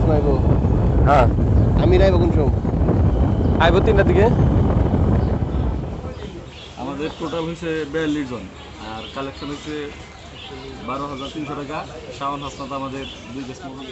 সময় আইবো? হ্যাঁ আমি আইবো কোন সময়? আইবো 3টার দিকে। আমাদের টোটাল হয়েছে 42 জন আর কালেকশন হয়েছে 12,300 টাকা। শাওন হাসনাত আমাদের 2 কেস মতো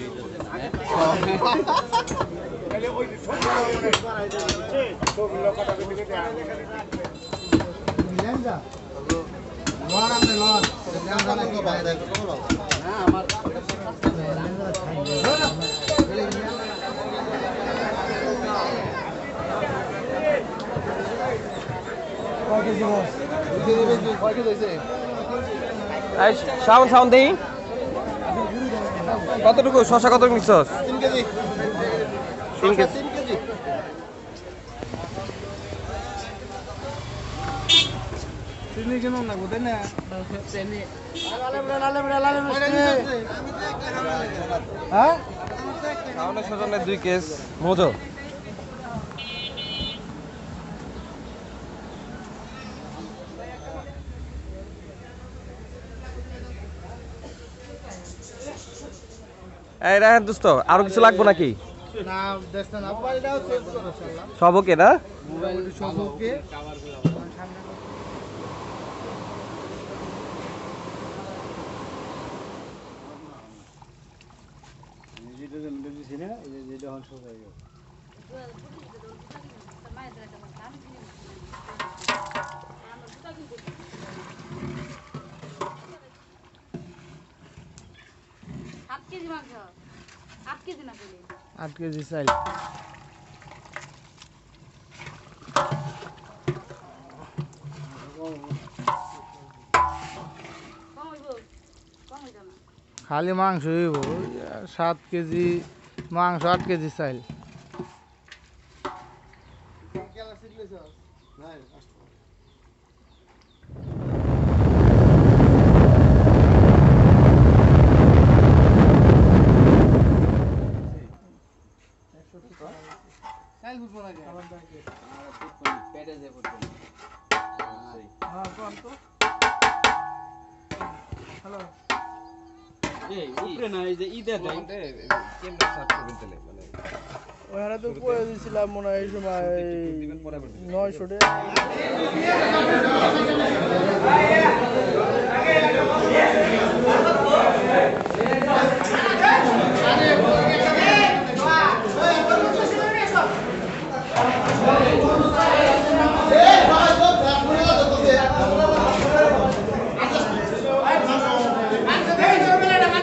শাওন শাওন দেই কতটুকু শশা কত নিচ্ছস? 3 কেজি। 3 কেজি। 3 কেজি। চিনি কেন না বুঝেন না? চিনি। হ্যাঁ? শাওনের সজনের 2 কেস মজো। এই রাহেন দোস্ত আরো কিছু লাগবে নাকি? না দেখছেন আপনার এটাও চেঞ্জ করো ইনশাআল্লাহ। সব ওকে না? মোবাইল সব ওকে। আট কেজি চাই। খালি মাংস হইব 7 কেজি মাংস 8 কেজি চাইল। ওখানে তো পড়ে দিয়েছিলাম মনে হয় এই সময় 900 টাকা।